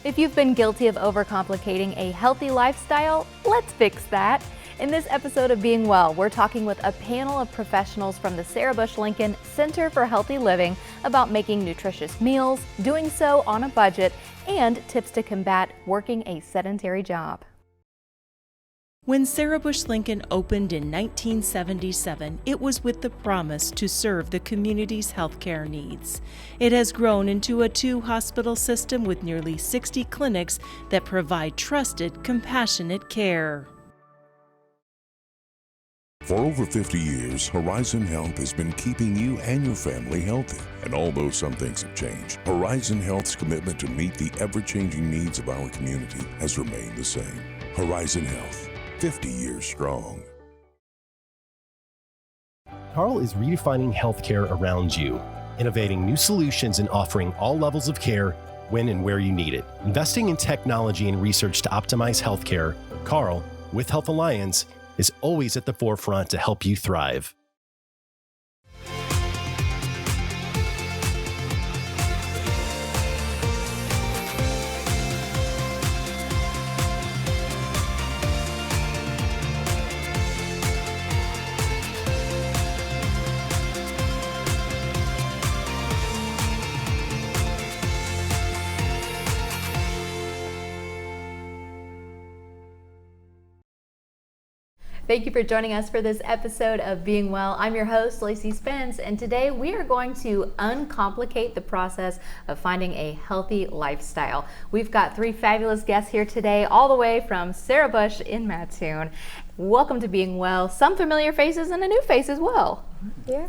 If you've been guilty of overcomplicating a healthy lifestyle, let's fix that. In this episode of Being Well, we're talking with a panel of professionals from the Sarah Bush Lincoln Center for Healthy Living about making nutritious meals, doing so on a budget, and tips to combat working a sedentary job. When Sarah Bush Lincoln opened in 1977, it was with the promise to serve the community's healthcare needs. It has grown into a 2-hospital system with nearly 60 clinics that provide trusted, compassionate care. For over 50 years, Horizon Health has been keeping you and your family healthy. And although some things have changed, Horizon Health's commitment to meet the ever-changing needs of our community has remained the same. Horizon Health, 50 years strong. Carl is redefining healthcare around you, innovating new solutions and offering all levels of care when and where you need it. Investing in technology and research to optimize healthcare, Carl, with Health Alliance, is always at the forefront to help you thrive. Thank you for joining us for this episode of Being Well. I'm your host, Lacey Spence, and today we are going to uncomplicate the process of finding a healthy lifestyle. We've got 3 fabulous guests here today, all the way from Sarah Bush in Mattoon. Welcome to Being Well. Some familiar faces and a new face as well. Yeah.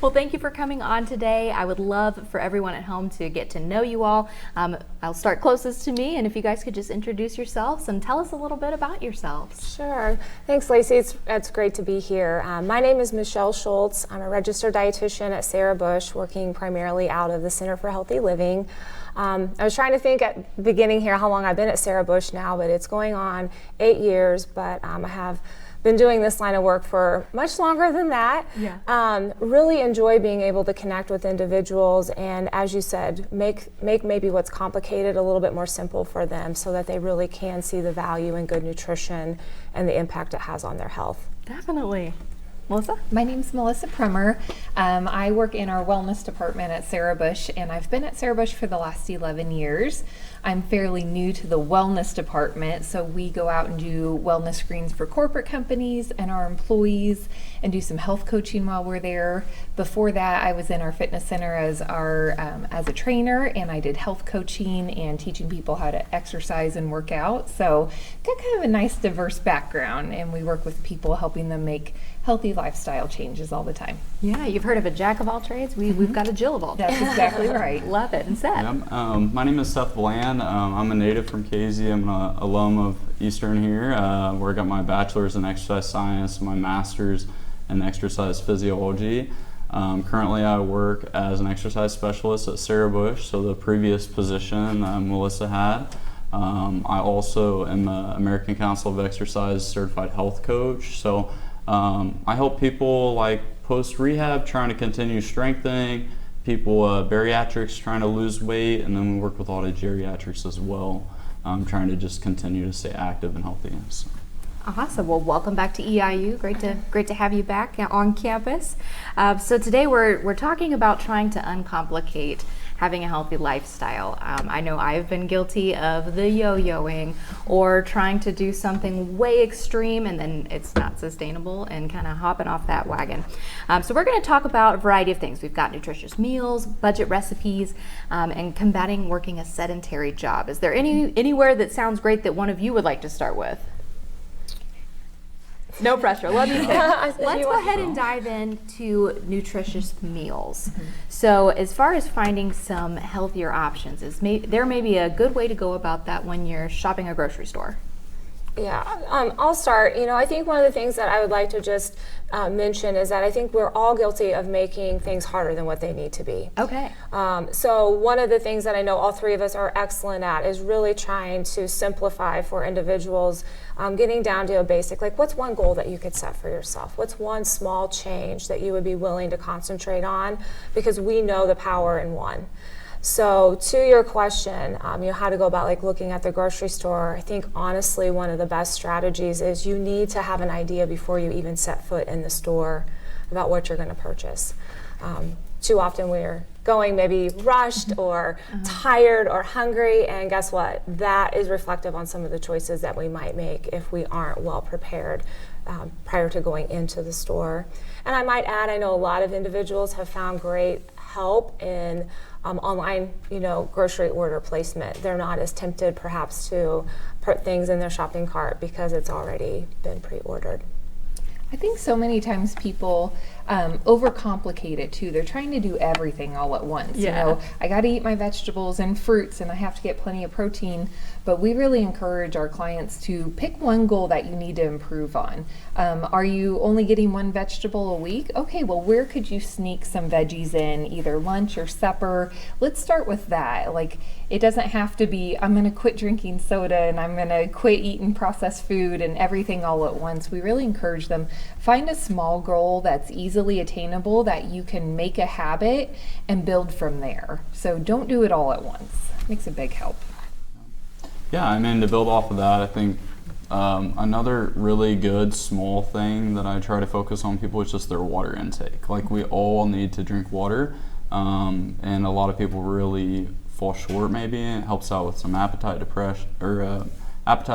Well, thank you for coming on today. I would love for everyone at home to get to know you all. I'll start closest to me, and if you guys could just introduce yourselves and tell us a little bit about yourselves. Sure. Thanks, Lacey. It's great to be here. My name is Michelle Schultz. I'm a registered dietitian at Sarah Bush, working primarily out of the Center for Healthy Living. I was trying to think at the beginning here how long I've been at Sarah Bush now, but it's going on 8 years, but I have been doing this line of work for much longer than that. Yeah. Really enjoy being able to connect with individuals and, as you said, make maybe what's complicated a little bit more simple for them so that they really can see the value in good nutrition and the impact it has on their health. Definitely. Melissa? My name's Melissa Prummer. I work in our wellness department at Sarah Bush, and I've been at Sarah Bush for the last 11 years. I'm fairly new to the wellness department, so we go out and do wellness screens for corporate companies and our employees and do some health coaching while we're there. Before that, I was in our fitness center as a trainer, and I did health coaching and teaching people how to exercise and work out. So got kind of a nice diverse background, and we work with people helping them make healthy lifestyle changes all the time. Yeah, you've heard of a jack of all trades. We've got a Jill of all trades. That's exactly right. Love it. And Seth? Yeah, my name is Seth Bland. I'm a native from Casey. I'm an alum of Eastern here, where I got my bachelor's in exercise science, my master's in exercise physiology. Currently I work as an exercise specialist at Sarah Bush, so the previous position Melissa had. I also am an American Council of Exercise certified health coach, so I help people like post-rehab trying to continue strengthening, people bariatrics trying to lose weight, and then we work with a lot of geriatrics as well, trying to just continue to stay active and healthy. So. Awesome. Well, welcome back to EIU. Great to have you back on campus. So today we're talking about trying to uncomplicate having a healthy lifestyle. I know I've been guilty of the yo-yoing or trying to do something way extreme and then it's not sustainable and kind of hopping off that wagon. So we're going to talk about a variety of things. We've got nutritious meals, budget recipes, and combating working a sedentary job. Is there anywhere that sounds great that one of you would like to start with? No pressure. Let me pick. Let's go ahead and dive into nutritious meals. Mm-hmm. So as far as finding some healthier options, there may be a good way to go about that when you're shopping a grocery store. Yeah, I'll start. I think one of the things that I would like to just mention is that I think we're all guilty of making things harder than what they need to be. Okay. So one of the things that I know all three of us are excellent at is really trying to simplify for individuals, getting down to a basic, like what's one goal that you could set for yourself? What's one small change that you would be willing to concentrate on? Because we know the power in one. So to your question, how to go about like looking at the grocery store, I think honestly one of the best strategies is you need to have an idea before you even set foot in the store about what you're going to purchase. Too often we're going maybe rushed or tired or hungry, and guess what? That is reflective on some of the choices that we might make if we aren't well prepared prior to going into the store. And I might add, I know a lot of individuals have found great help in online, grocery order placement. They're not as tempted perhaps to put things in their shopping cart because it's already been pre-ordered. I think so many times people overcomplicate it too. They're trying to do everything all at once. Yeah. I got to eat my vegetables and fruits, and I have to get plenty of protein. But we really encourage our clients to pick one goal that you need to improve on. Are you only getting one vegetable a week? Okay, well, where could you sneak some veggies in, either lunch or supper? Let's start with that. Like, it doesn't have to be, I'm going to quit drinking soda and I'm going to quit eating processed food and everything all at once. We really encourage them, find a small goal that's easily attainable that you can make a habit and build from there. So don't do it all at once. It makes a big help. Yeah, I mean, to build off of that, I think another really good small thing that I try to focus on people is just their water intake. Like, we all need to drink water, and a lot of people really fall short maybe. It helps out with some appetite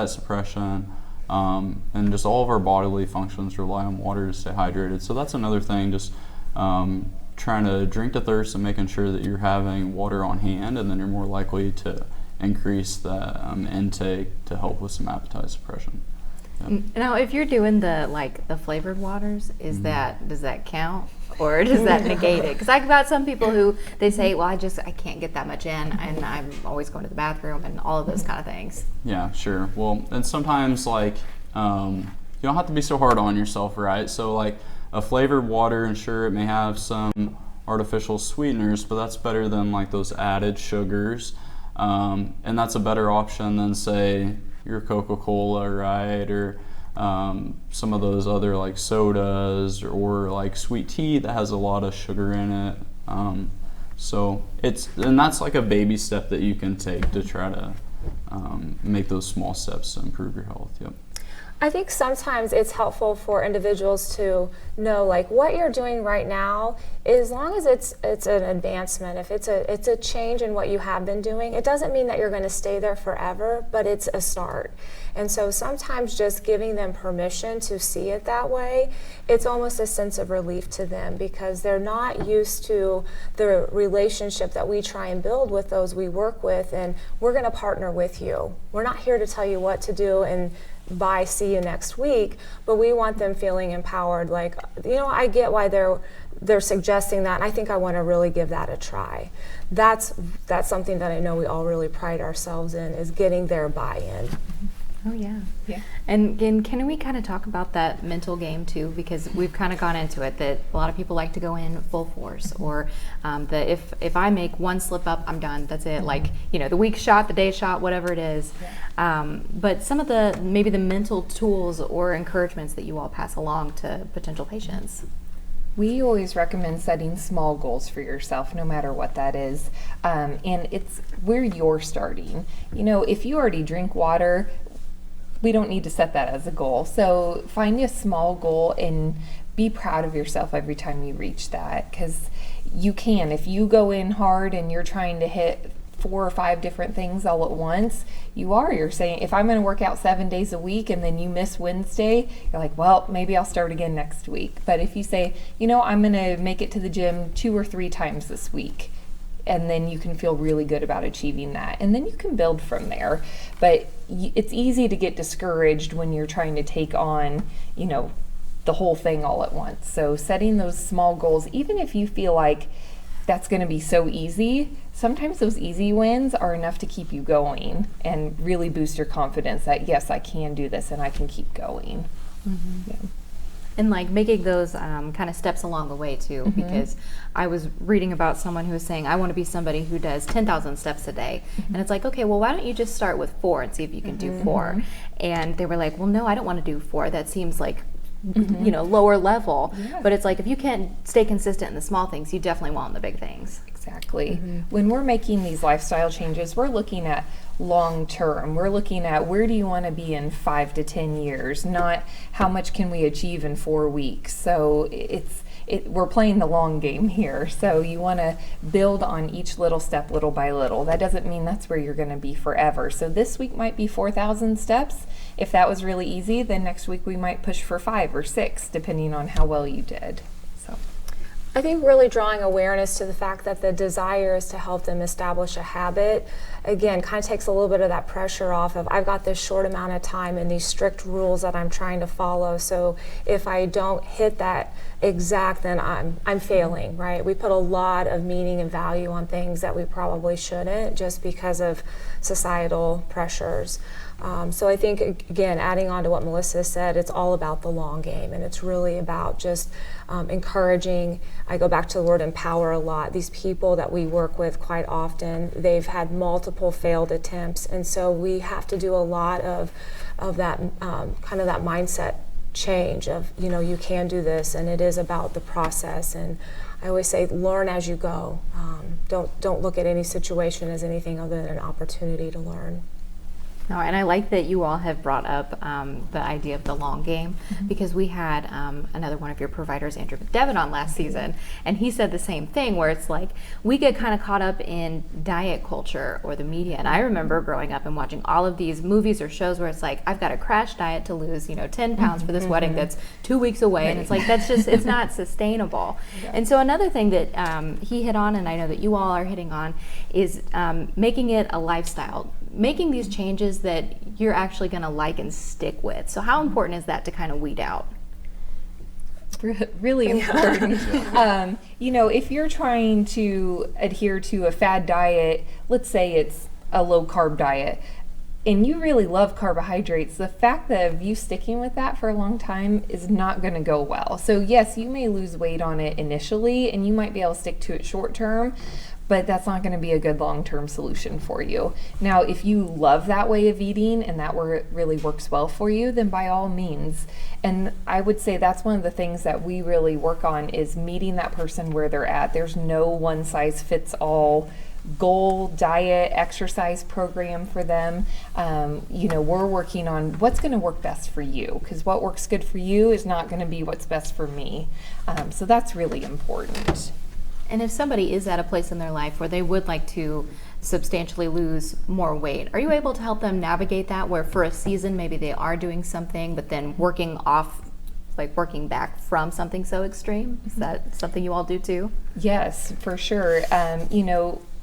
suppression, and just all of our bodily functions rely on water to stay hydrated. So that's another thing, just trying to drink to thirst and making sure that you're having water on hand, and then you're more likely to increase that intake to help with some appetite suppression. Yep. Now, if you're doing the flavored waters, does that count, or does that negate it? Because I've got some people who they say, well, I can't get that much in, and I'm always going to the bathroom and all of those kind of things. Yeah, sure. Well, and sometimes you don't have to be so hard on yourself, right? So like a flavored water, and sure, it may have some artificial sweeteners, but that's better than like those added sugars. And that's a better option than, say, your Coca-Cola, right, or some of those other like sodas or like sweet tea that has a lot of sugar in it. So that's like a baby step that you can take to try to make those small steps to improve your health. Yep. I think sometimes it's helpful for individuals to know like what you're doing right now, as long as it's an advancement, if it's a change in what you have been doing, it doesn't mean that you're going to stay there forever, but it's a start. And so sometimes just giving them permission to see it that way, it's almost a sense of relief to them, because they're not used to the relationship that we try and build with those we work with, and we're going to partner with you. We're not here to tell you what to do and bye, see you next week, but we want them feeling empowered, like, I get why they're suggesting that, and I think I want to really give that a try. That's something that I know we all really pride ourselves in, is getting their buy-in. Oh yeah. Yeah. And can we kind of talk about that mental game too? Because we've kind of gone into it that a lot of people like to go in full force, or that if I make one slip up, I'm done. That's it. Like, the week shot, the day shot, whatever it is. Yeah. But some of maybe the mental tools or encouragements that you all pass along to potential patients. We always recommend setting small goals for yourself, no matter what that is. And it's where you're starting. If you already drink water, we don't need to set that as a goal. So find a small goal and be proud of yourself every time you reach that, because you can. If you go in hard and you're trying to hit 4 or 5 different things all at once, you're saying, if I'm going to work out 7 days a week and then you miss Wednesday, you're like, well, maybe I'll start again next week. But if you say, I'm going to make it to the gym 2 or 3 times this week, and then you can feel really good about achieving that, and then you can build from there. But it's easy to get discouraged when you're trying to take on, the whole thing all at once. So setting those small goals, even if you feel like that's going to be so easy, sometimes those easy wins are enough to keep you going and really boost your confidence that, yes, I can do this and I can keep going. Mm-hmm. Yeah. And like making those kind of steps along the way too, Mm-hmm. because I was reading about someone who was saying, I want to be somebody who does 10,000 steps a day. Mm-hmm. And it's like, okay, well, why don't you just start with 4 and see if you can do 4? And they were like, well, no, I don't want to do 4. That seems like you know, lower level. Yeah. But it's like, if you can't stay consistent in the small things, you definitely want the big things. Exactly. When we're making these lifestyle changes, we're looking at long term. We're looking at where do you want to be in 5 to 10 years, not how much can we achieve in 4 weeks. So we're playing the long game here. So you want to build on each little step, little by little. That doesn't mean that's where you're going to be forever. So this week might be 4,000 steps. If that was really easy, then next week we might push for 5 or 6, depending on how well you did. So I think really drawing awareness to the fact that the desire is to help them establish a habit, again, kind of takes a little bit of that pressure off of, I've got this short amount of time and these strict rules that I'm trying to follow. So if I don't hit that exact, then I'm failing, right? We put a lot of meaning and value on things that we probably shouldn't, just because of societal pressures. So I think, again, adding on to what Melissa said, it's all about the long game, and it's really about just encouraging. I go back to the word empower a lot. These people that we work with quite often, they've had multiple failed attempts, and so we have to do a lot of that kind of that mindset change of, you know, you can do this, and it is about the process. And I always say, learn as you go. Don't look at any situation as anything other than an opportunity to learn. No, and I like that you all have brought up the idea of the long game, because we had another one of your providers, Andrew McDevitt, on last season, and he said the same thing, where it's like we get kind of caught up in diet culture or the media. And I remember growing up and watching all of these movies or shows where it's like, I've got a crash diet to lose, 10 pounds for this wedding that's 2 weeks away, and it's like, that's just, it's not sustainable. Yeah. And so another thing that he hit on, and I know that you all are hitting on, is making it a lifestyle, making these changes that you're actually going to like and stick with. So how important is that to kind of weed out? Really important. If you're trying to adhere to a fad diet, let's say it's a low carb diet, and you really love carbohydrates, the fact that of you sticking with that for a long time is not going to go well. So yes, you may lose weight on it initially, and you might be able to stick to it short term, but that's not going to be a good long-term solution for you. Now, if you love that way of eating and that really works well for you, then by all means. And I would say that's one of the things that we really work on, is meeting that person where they're at. There's no one-size-fits-all goal, diet, exercise program for them. We're working on what's going to work best for you, because what works good for you is not going to be what's best for me. So that's really important. And if somebody is at a place in their life where they would like to substantially lose more weight, are you able to help them navigate that, where for a season maybe they are doing something, but then working back from something so extreme? Is that something you all do too? Yes, for sure.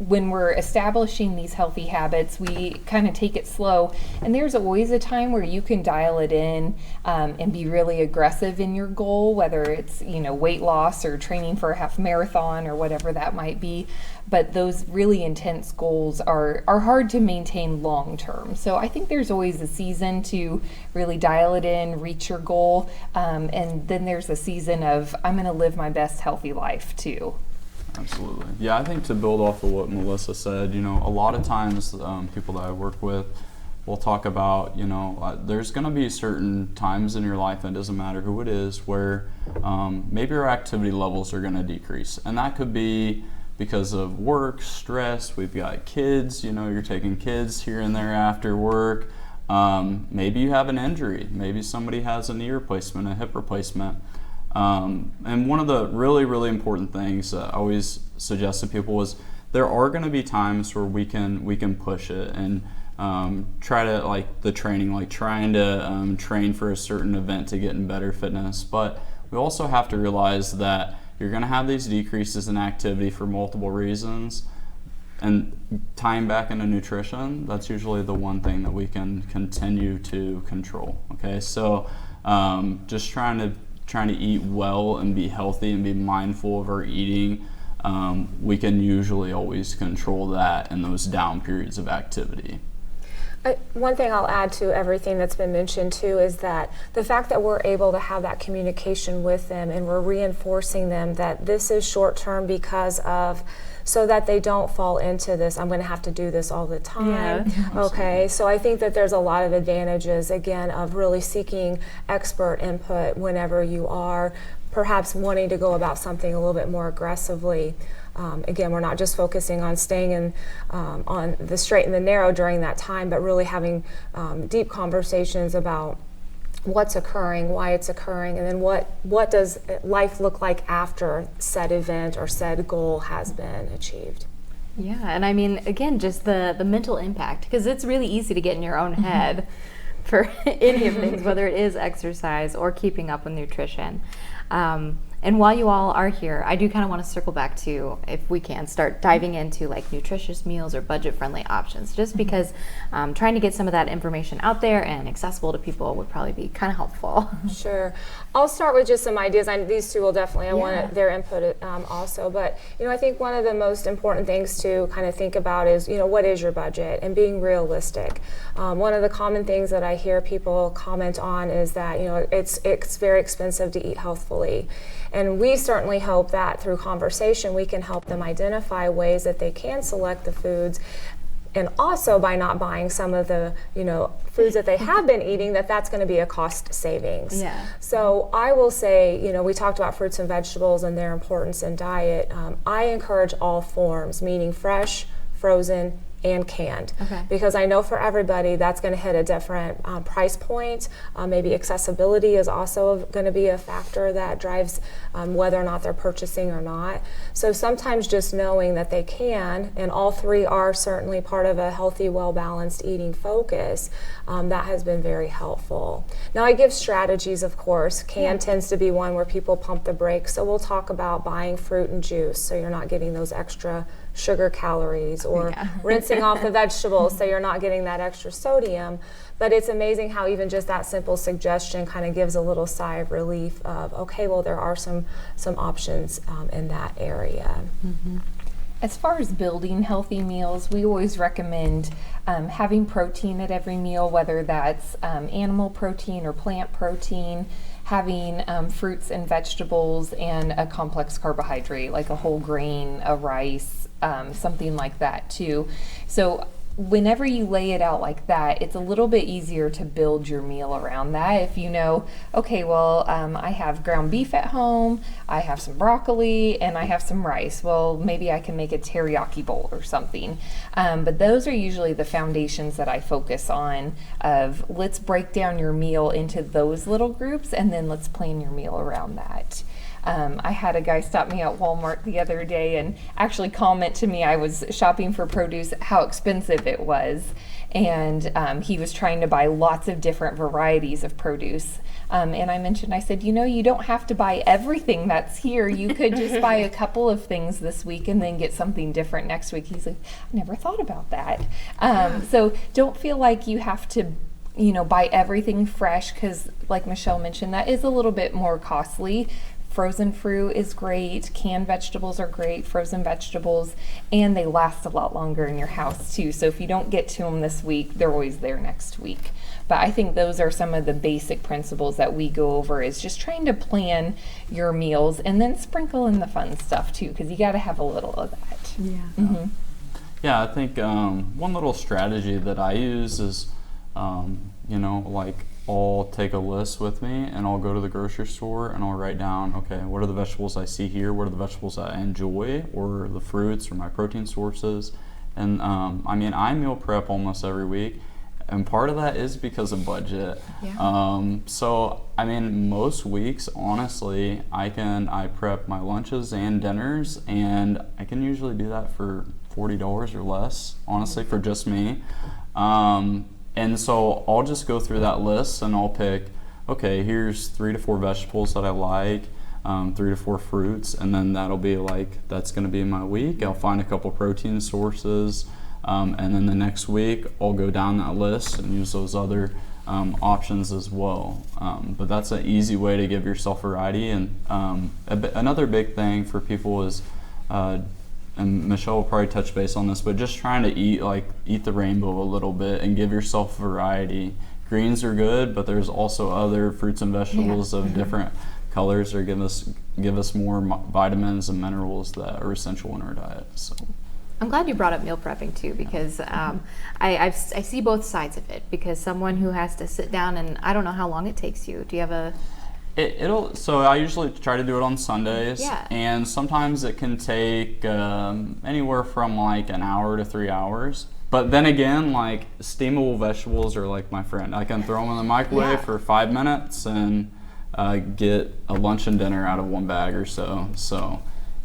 When we're establishing these healthy habits, we kind of take it slow, and there's always a time where you can dial it in and be really aggressive in your goal, whether it's weight loss or training for a half marathon or whatever that might be. But those really intense goals are hard to maintain long term. So I think there's always a season to really dial it in, reach your goal, and then there's a season of, I'm going to live my best healthy life too. Absolutely. Yeah, I think to build off of what Melissa said, a lot of times people that I work with will talk about, there's going to be certain times in your life, and it doesn't matter who it is, where maybe your activity levels are going to decrease. And that could be because of work, stress. We've got kids, you're taking kids here and there after work. Maybe you have an injury. Maybe somebody has a knee replacement, a hip replacement. And one of the really, really important things I always suggest to people is there are going to be times where we can push it and try to, trying to train for a certain event to get in better fitness. But we also have to realize that you're going to have these decreases in activity for multiple reasons. And tying back into nutrition, that's usually the one thing that we can continue to control. Okay, so just trying to eat well and be healthy and be mindful of our eating, we can usually always control that in those down periods of activity. One thing I'll add to everything that's been mentioned too is that the fact that we're able to have that communication with them and we're reinforcing them that this is short term because of, so that they don't fall into this, I'm going to have to do this all the time. Yeah. Okay, so I think that there's a lot of advantages, again, of really seeking expert input whenever you are perhaps wanting to go about something a little bit more aggressively. Again, we're not just focusing on staying in on the straight and the narrow during that time, but really having deep conversations about what's occurring, why it's occurring, and then what does life look like after said event or said goal has been achieved. Yeah, and I mean, again, just the mental impact, because it's really easy to get in your own head for any of things, whether it is exercise or keeping up with nutrition. And while you all are here, I do kind of want to circle back to, if we can, start diving into like nutritious meals or budget-friendly options, just because trying to get some of that information out there and accessible to people would probably be kind of helpful. Sure. I'll start with just some ideas. These two will definitely, I Yeah. want their input also. But, I think one of the most important things to kind of think about is, what is your budget and being realistic. One of the common things that I hear people comment on is that, it's very expensive to eat healthfully. And we certainly hope that through conversation we can help them identify ways that they can select the foods, and also by not buying some of the foods that they have been eating, that's going to be a cost savings. Yeah. So I will say, we talked about fruits and vegetables and their importance in diet. I encourage all forms, meaning fresh, frozen, and canned, Okay. because I know for everybody that's going to hit a different price point. Maybe accessibility is also going to be a factor that drives whether or not they're purchasing or not. So sometimes just knowing that they can, and all three are certainly part of a healthy, well-balanced eating focus, that has been very helpful. Now I give strategies, of course. Canned tends to be one where people pump the brakes, so we'll talk about buying fruit and juice so you're not getting those extra sugar calories, or rinsing off the vegetables so you're not getting that extra sodium. But it's amazing how even just that simple suggestion kind of gives a little sigh of relief of, okay, well, there are some options in that area. Mm-hmm. As far as building healthy meals, we always recommend having protein at every meal, whether that's animal protein or plant protein, having fruits and vegetables, and a complex carbohydrate like a whole grain, a rice, something like that too. So whenever you lay it out like that, it's a little bit easier to build your meal around that. If you know, okay, well, I have ground beef at home, I have some broccoli, and I have some rice. Well, maybe I can make a teriyaki bowl or something. But those are usually the foundations that I focus on, of let's break down your meal into those little groups, and then let's plan your meal around that. I had a guy stop me at Walmart the other day and actually comment to me, I was shopping for produce, how expensive it was. And he was trying to buy lots of different varieties of produce. And I said, you don't have to buy everything that's here. You could just buy a couple of things this week and then get something different next week. He's like, I never thought about that. So don't feel like you have to buy everything fresh, because like Michelle mentioned, that is a little bit more costly. Frozen fruit is great, canned vegetables are great, frozen vegetables, and they last a lot longer in your house too. So if you don't get to them this week, they're always there next week. But I think those are some of the basic principles that we go over, is just trying to plan your meals and then sprinkle in the fun stuff too, because you got to have a little of that. Yeah. Mm-hmm. Yeah, I think one little strategy that I use is, I'll take a list with me and I'll go to the grocery store and I'll write down, okay, what are the vegetables I see here? What are the vegetables I enjoy, or the fruits or my protein sources? And I meal prep almost every week, and part of that is because of budget. Yeah. Most weeks, honestly, I prep my lunches and dinners, and I can usually do that for $40 or less, honestly, for just me. And so I'll just go through that list and I'll pick, okay, here's 3 to 4 vegetables that I like, 3 to 4 fruits, and then that's gonna be my week. I'll find a couple protein sources, and then the next week I'll go down that list and use those other options as well. But that's an easy way to give yourself variety. And another big thing for people is and Michelle will probably touch base on this, but just trying to eat the rainbow a little bit and give yourself variety. Greens are good, but there's also other fruits and vegetables of different colors that give us more vitamins and minerals that are essential in our diet. So. I'm glad you brought up meal prepping too, because I see both sides of it. Because someone who has to sit down, and I don't know how long it takes you. Do you have a? So I usually try to do it on Sundays, Yeah. and sometimes it can take anywhere from like an hour to 3 hours. But then again, like steamable vegetables are like my friend. I can throw them in the microwave for 5 minutes and get a lunch and dinner out of one bag or so. So.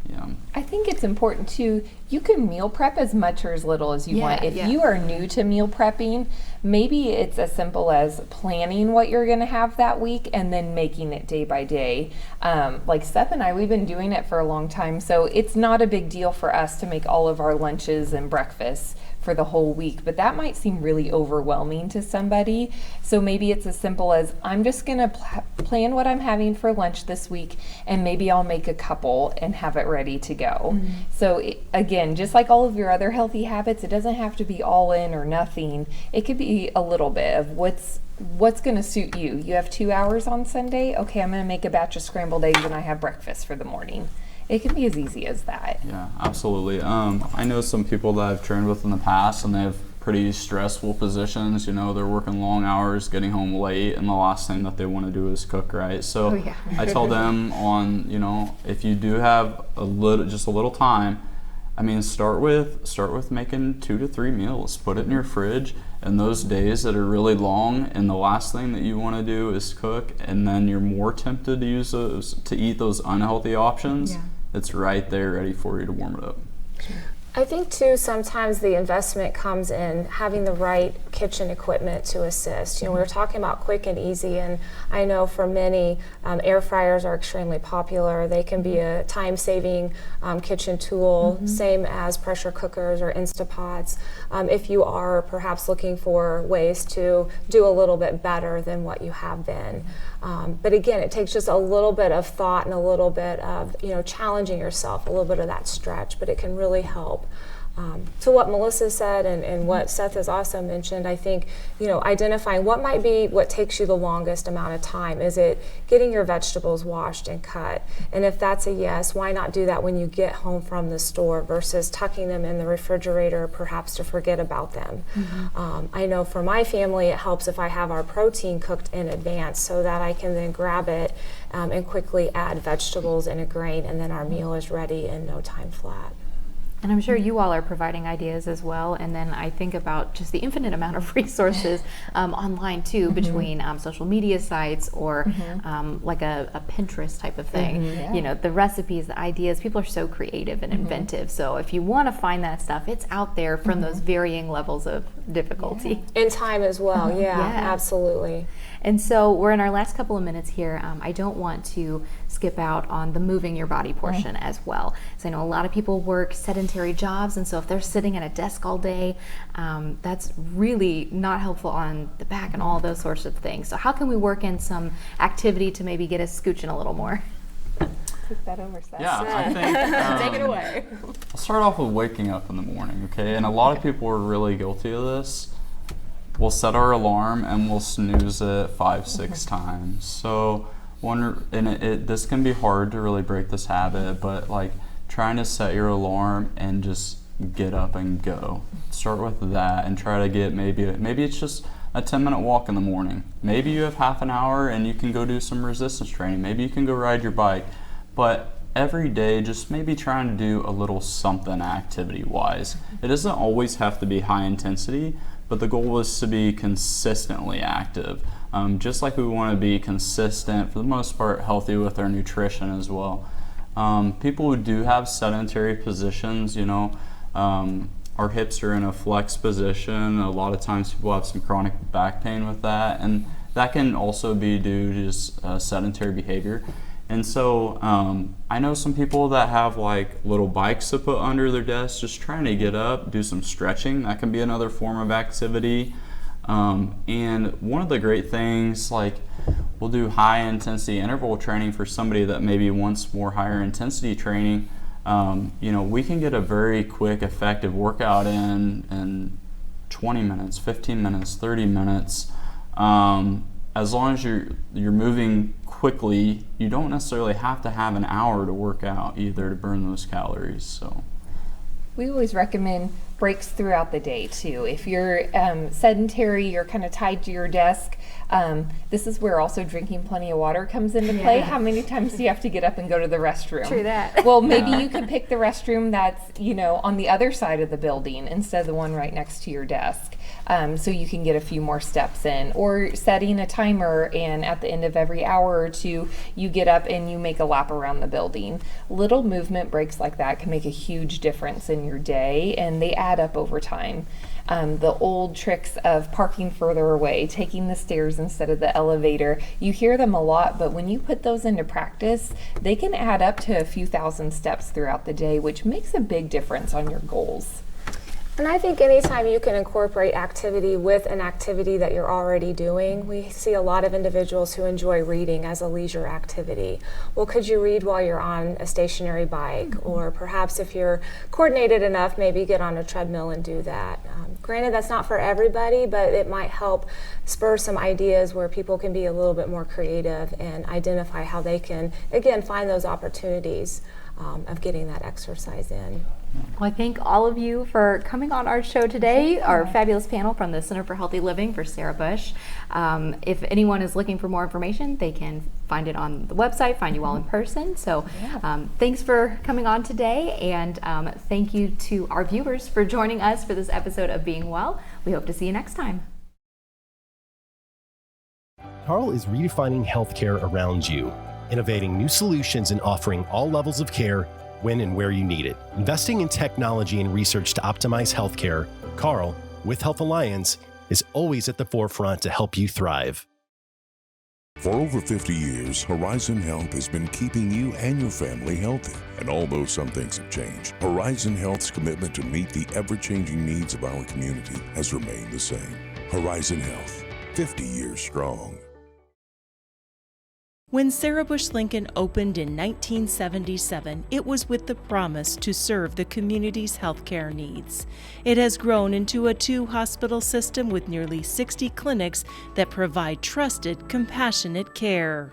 Yeah. I think it's important too, you can meal prep as much or as little as you want. If you are new to meal prepping, maybe it's as simple as planning what you're going to have that week and then making it day by day. Like Seth and I, we've been doing it for a long time, so it's not a big deal for us to make all of our lunches and breakfasts for the whole week, but that might seem really overwhelming to somebody. So maybe it's as simple as, I'm just gonna plan what I'm having for lunch this week, and maybe I'll make a couple and have it ready to go. So again, just like all of your other healthy habits, it doesn't have to be all in or nothing. It could be a little bit of what's gonna suit you. You have 2 hours on Sunday, okay, I'm gonna make a batch of scrambled eggs and I have breakfast for the morning. It can be as easy as that. Yeah, absolutely. I know some people that I've trained with in the past, and they have pretty stressful positions. You know, they're working long hours, getting home late, and the last thing that they want to do is cook, right? So I tell them if you do have just a little time, I mean, start with making 2 to 3 meals. Put it in your fridge, and those days that are really long, and the last thing that you want to do is cook, and then you're more tempted to eat those unhealthy options. It's right there ready for you to warm it up. I think too, sometimes the investment comes in having the right kitchen equipment to assist. You know, we were talking about quick and easy, and I know for many, air fryers are extremely popular. They can be a time-saving kitchen tool, same as pressure cookers or Instapots. If you are perhaps looking for ways to do a little bit better than what you have been. But again, it takes just a little bit of thought and a little bit of, challenging yourself, a little bit of that stretch, but it can really help. To what Melissa said and what Seth has also mentioned, I think, identifying what takes you the longest amount of time. Is it getting your vegetables washed and cut? And if that's a yes, why not do that when you get home from the store versus tucking them in the refrigerator, perhaps to forget about them? I know for my family, it helps if I have our protein cooked in advance so that I can then grab it and quickly add vegetables and a grain, and then our meal is ready in no time flat. And I'm sure you all are providing ideas as well. And then I think about just the infinite amount of resources online too, between social media sites or like a Pinterest type of thing. The recipes, the ideas, people are so creative and inventive. So if you want to find that stuff, it's out there from those varying levels of difficulty. And time as well, absolutely. And so we're in our last couple of minutes here. I don't want to skip out on the moving your body portion as well. So I know a lot of people work sedentary jobs, and so if they're sitting at a desk all day, that's really not helpful on the back and all those sorts of things. So how can we work in some activity to maybe get us scooching a little more? Take that over, Seth. Yeah, I think Take it away. I'll start off with waking up in the morning, okay? And a lot of people are really guilty of this. We'll set our alarm and we'll snooze it 5-6 times. So this can be hard to really break this habit, but like trying to set your alarm and just get up and go. Start with that and try to get maybe it's just a 10-minute walk in the morning. Maybe you have half an hour and you can go do some resistance training. Maybe you can go ride your bike. But every day, just maybe trying to do a little something activity-wise. It doesn't always have to be high intensity, but the goal is to be consistently active. Just like we want to be consistent, for the most part, healthy with our nutrition as well. People who do have sedentary positions, our hips are in a flex position. A lot of times people have some chronic back pain with that, and that can also be due to just sedentary behavior. And so I know some people that have like little bikes to put under their desk, just trying to get up, do some stretching. That can be another form of activity. And one of the great things, like we'll do high intensity interval training for somebody that maybe wants more higher intensity training. we can get a very quick, effective workout in 20 minutes, 15 minutes, 30 minutes. As long as you're moving quickly, you don't necessarily have to have an hour to work out either to burn those calories. So we always recommend breaks throughout the day too. If you're sedentary, you're kind of tied to your desk, this is where also drinking plenty of water comes into play. How many times do you have to get up and go to the restroom? True that. Well, maybe you can pick the restroom that's, on the other side of the building instead of the one right next to your desk. So you can get a few more steps in, or setting a timer, and at the end of every hour or two you get up and you make a lap around the building. Little movement breaks like that can make a huge difference in your day, and they add up over time. The old tricks of parking further away, taking the stairs instead of the elevator, you hear them a lot, but when you put those into practice, they can add up to a few thousand steps throughout the day, which makes a big difference on your goals. And I think anytime you can incorporate activity with an activity that you're already doing, we see a lot of individuals who enjoy reading as a leisure activity. Well, could you read while you're on a stationary bike? Or perhaps if you're coordinated enough, maybe get on a treadmill and do that. Granted, that's not for everybody, but it might help spur some ideas where people can be a little bit more creative and identify how they can, again, find those opportunities of getting that exercise in. Well, I thank all of you for coming on our show today, our fabulous panel from the Center for Healthy Living for Sarah Bush. If anyone is looking for more information, they can find it on the website, find you all in person. So thanks for coming on today, and thank you to our viewers for joining us for this episode of Being Well. We hope to see you next time. Carl is redefining healthcare around you, innovating new solutions and offering all levels of care when and where you need it. Investing in technology and research to optimize healthcare, Carl, with Health Alliance, is always at the forefront to help you thrive. For over 50 years, Horizon Health has been keeping you and your family healthy. And although some things have changed, Horizon Health's commitment to meet the ever-changing needs of our community has remained the same. Horizon Health, 50 years strong. When Sarah Bush Lincoln opened in 1977, it was with the promise to serve the community's healthcare needs. It has grown into a 2-hospital system with nearly 60 clinics that provide trusted, compassionate care.